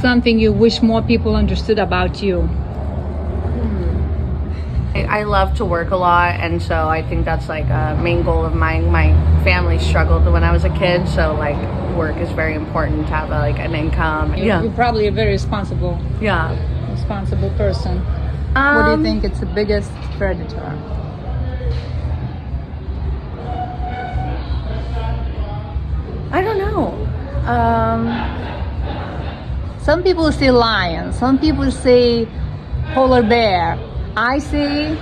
something you wish more people understood about you? I love to work a lot, and so I think that's like a main goal of mine. My family struggled when I was a kid, so like work is very important to have like an income. You're probably a very responsible person. What do you think it's the biggest predator? I don't know. Some people say lion, some people say polar bear. I say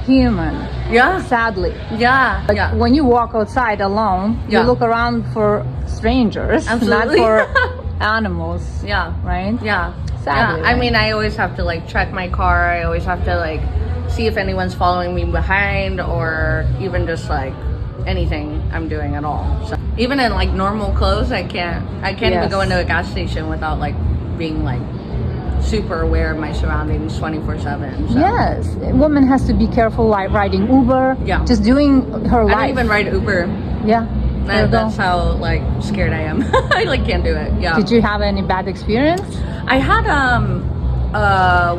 human. Yeah. Sadly. Yeah. But yeah. when you walk outside alone, you Yeah. look around for strangers, Absolutely. not for animals. Yeah. Right? Yeah. Sadly, Yeah. I mean, I always have to like check my car. I always have to like see if anyone's following me behind, or even just like anything I'm doing at all. So even in like normal clothes, I can't even Yes. go into a gas station without like being like super aware of my surroundings 24/7. So. Yes, a woman has to be careful, like riding Uber. Yeah. Just doing her life. I don't even ride Uber. Yeah. There you go. That's how like scared I am. I like can't do it. Yeah. Did you have any bad experience? I had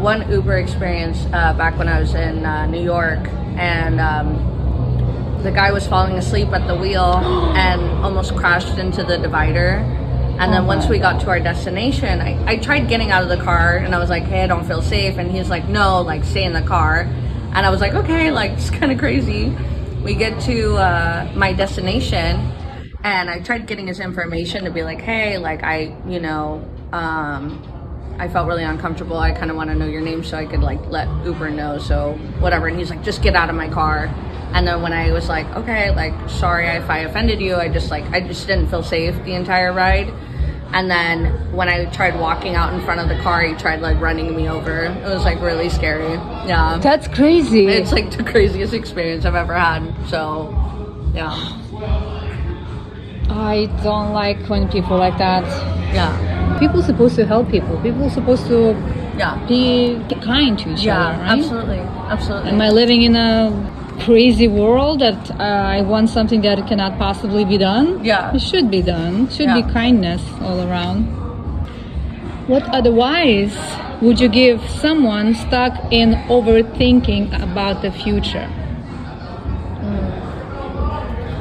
one Uber experience back when I was in New York, and the guy was falling asleep at the wheel and almost crashed into the divider. And then once we got to our destination, I tried getting out of the car, and I was like, hey, I don't feel safe. And he's like, no, like stay in the car. And I was like, okay, like it's kind of crazy. We get to my destination, and I tried getting his information to be like, hey, like I felt really uncomfortable. I kind of want to know your name so I could like let Uber know. So whatever. And he's like, just get out of my car. And then when I was like, okay, like sorry if I offended you, I just didn't feel safe the entire ride. And then when I tried walking out in front of the car, he tried like running me over. It was like really scary. Yeah. That's crazy. It's like the craziest experience I've ever had. So, yeah. I don't like when people like that. Yeah. People are supposed to help people. People are supposed to be kind to each other, right? Absolutely. Absolutely. Am I living in a crazy world that I want something that cannot possibly be done? Yeah. It should be done. It should be kindness all around. What advice would you give someone stuck in overthinking about the future?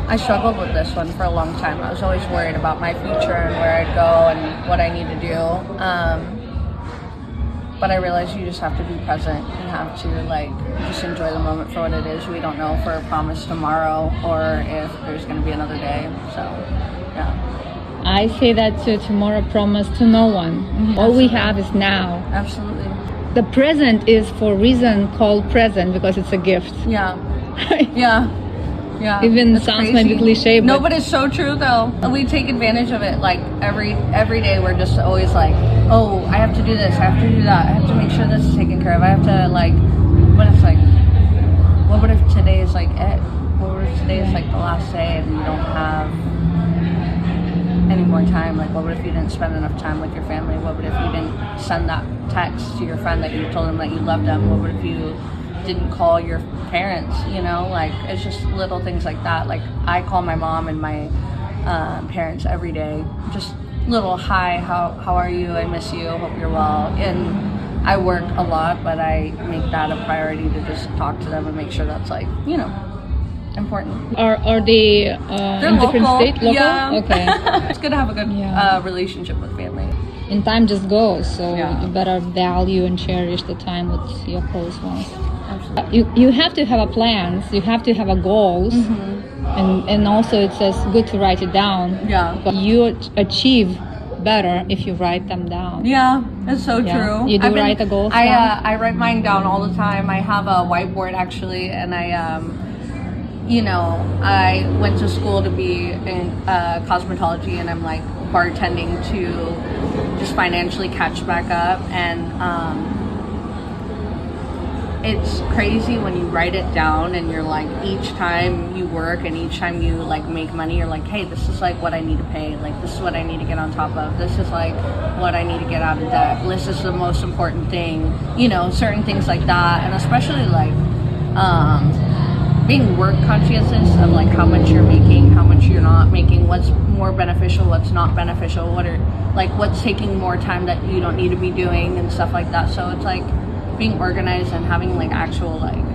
I struggled with this one for a long time. I was always worried about my future and where I'd go and what I need to do. But I realized you just have to be present. You have to like just enjoy the moment for what it is. We don't know if we're promised tomorrow or if there's going to be another day. So, yeah. I say that too. Tomorrow promised to no one. Mm-hmm. All we have is now. Absolutely. The present is for a reason called present because it's a gift. Yeah. Right? Yeah. Yeah. Even it's sounds crazy. maybe cliche, but no, but it's so true though. We take advantage of it. Like every day, we're just always like, oh, I have to do this, I have to do that, I have to make sure this is taken care of. I have to like, what if like, what would if today is like it? What if today is like the last day and you don't have any more time? Like, what if you didn't spend enough time with your family? What if you didn't send that text to your friend that you told them that you loved them? What if you didn't call your parents? You know, like it's just little things like that. Like I call my mom and my parents every day, just little hi, how are you, I miss you, hope you're well. And I work a lot, but I make that a priority to just talk to them and make sure that's like, you know, important. Are they in different state? Local? Yeah. Okay. It's good to have a good relationship with family. And time just goes, so you better value and cherish the time with your close ones. Absolutely. You have to have a plans. You have to have a goals, and also it says good to write it down. Yeah. But you achieve better if you write them down. Yeah, that's so true. You do write the goals down? I write mine down all the time. I have a whiteboard actually, and I went to school to be in cosmetology, and I'm like bartending to just financially catch back up. And it's crazy when you write it down and you're like, each time you work and each time you like make money, you're like, hey, this is like what I need to pay, like this is what I need to get on top of, this is like what I need to get out of debt, this is the most important thing, you know, certain things like that. And especially like being work conscientious of like how much you're making, how much you're not making, what's more beneficial, what's not beneficial, what's taking more time that you don't need to be doing and stuff like that. So it's like being organized and having like actual like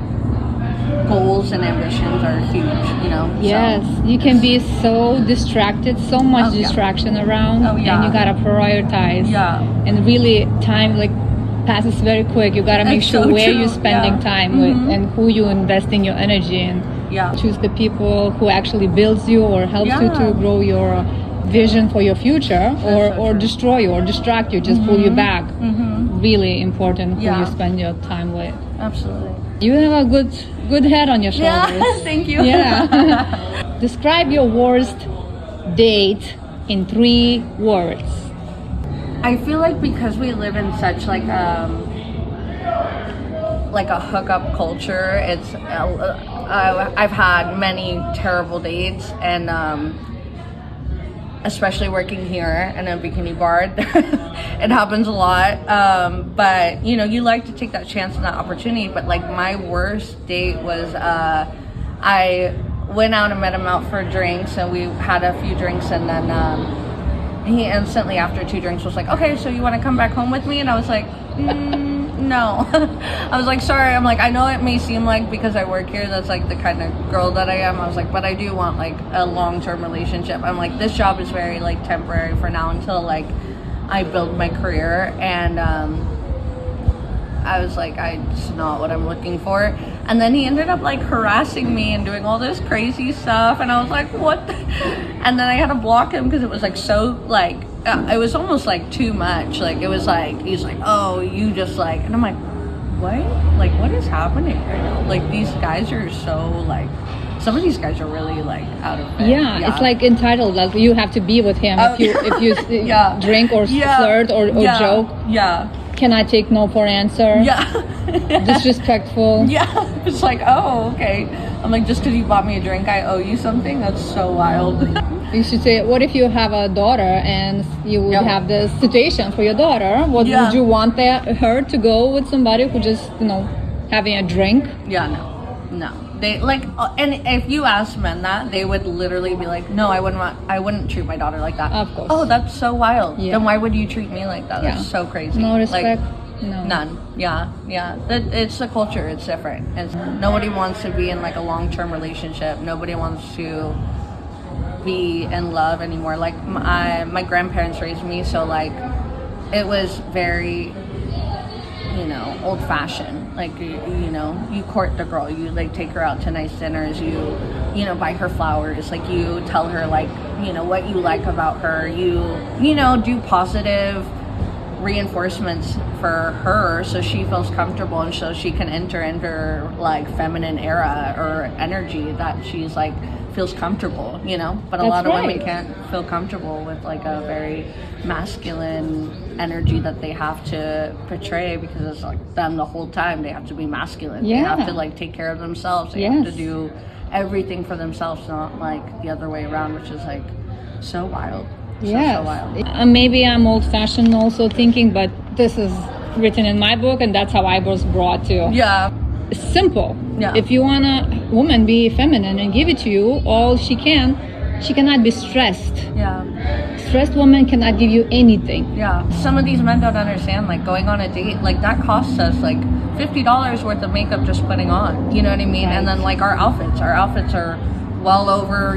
goals and ambitions are huge, you know. Yes, so you can be so distracted, so much distraction around, and you gotta prioritize. Yeah. And really, time like passes very quick. You gotta make sure so where true. you're spending time with and who you investing your energy in. Yeah. Choose the people who actually builds you or helps you to grow your vision for your future, or destroy you or distract you, just pull you back. Really important who you spend your time with. Absolutely. You have a good head on your shoulders. Yeah, thank you. Yeah. Describe your worst date in 3 words. I feel like because we live in such like a hookup culture, it's I've had many terrible dates, and especially working here in a bikini bar, it happens a lot. But you know, you like to take that chance and that opportunity. But like my worst date was I went out and met him out for drinks, and we had a few drinks, and then he instantly after 2 drinks was like, okay, so you want to come back home with me? And I was like, no. I was like, sorry. I'm like, I know it may seem like because I work here that's like the kind of girl that I am. I was like, but I do want like a long-term relationship. I'm like, this job is very like temporary for now until like I build my career. And I was like, it's not what I'm looking for. And then he ended up like harassing me and doing all this crazy stuff, and I was like, what the? And then I had to block him because it was like so like it was almost like too much. Like it was like he's like, oh, you just like, and I'm like, what? Like what is happening right now? Like these guys are so like, some of these guys are really like out of it. Yeah, it's like entitled. Like you have to be with him if you drink or flirt or joke. Yeah. Can I take no for answer? Yeah. Disrespectful. Yeah. It's like, oh, okay. I'm like, just because you bought me a drink, I owe you something? That's so wild. You should say, what if you have a daughter and you would have this situation for your daughter? Would you want her to go with somebody who just, having a drink? Yeah, no. They like, and if you ask men that, they would literally be like, no, I wouldn't treat my daughter like that. Of course. Oh, that's so wild. Yeah. Then why would you treat me like that? That's so crazy. No respect. Like, no. None. Yeah. It's the culture. It's different. Nobody wants to be in like a long-term relationship. Nobody wants to be in love anymore. Like my grandparents raised me, so like it was very, old-fashioned. Like you court the girl, you like take her out to nice dinners, you buy her flowers, like you tell her like what you like about her, you do positive reinforcements for her so she feels comfortable and so she can enter into her like feminine era or energy that she's like feels comfortable, but a lot of women can't feel comfortable with like a very masculine energy that they have to portray because it's like them the whole time. They have to be masculine. They have to like take care of themselves. They have to do everything for themselves, not like the other way around, which is like so wild. So wild. Maybe I'm old-fashioned also thinking, but this is written in my book and that's how I was brought to. Yeah. It's simple. Yeah. If you want a woman be feminine and give it to you all she cannot be stressed. Yeah. Stressed woman cannot give you anything. Yeah. Some of these men don't understand, like going on a date, like that costs us like $50 worth of makeup just putting on. You know what I mean? Right. And then like our outfits are well over,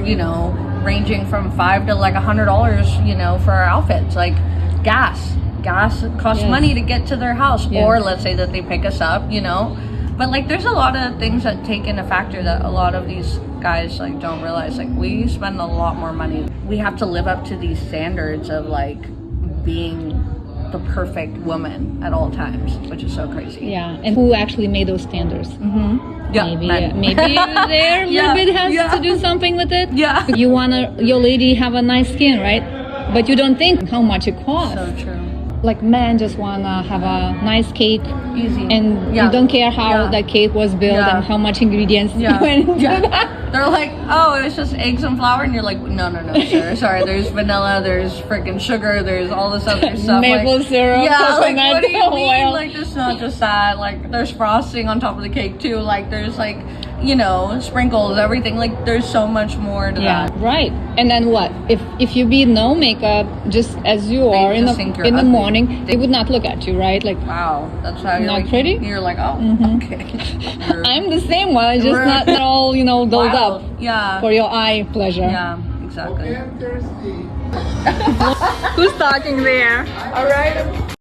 ranging from $5 to like $100, for our outfits. Like gas costs money to get to their house, or let's say that they pick us up, But like there's a lot of things that take into factor that a lot of these guys like don't realize. Like we spend a lot more money. We have to live up to these standards of like being the perfect woman at all times, which is so crazy. Yeah, and who actually made those standards? Yeah, maybe there a little bit has to do something with it. Yeah. You want your lady have a nice skin, right? But you don't think how much it costs. So true. Like men just wanna have a nice cake, easy, and you don't care how that cake was built and how much ingredients went into that. They're like, oh, it's just eggs and flour, and you're like, no, sir, sorry. There's vanilla, there's freaking sugar, there's all this other stuff, maple syrup, like what do you mean? oil. Like it's not just that. Like there's frosting on top of the cake too. Like there's like you know, sprinkles, everything. Like there's so much more to that. Right. And then what? If you be no makeup, just as you are in the morning, they would not look at you, right? Like, wow, that's how you're not like, pretty. You're like, oh, okay. I'm the same one. I just not all, you know, dolled up. Yeah. For your eye pleasure. Yeah, exactly. Who's talking there? All right.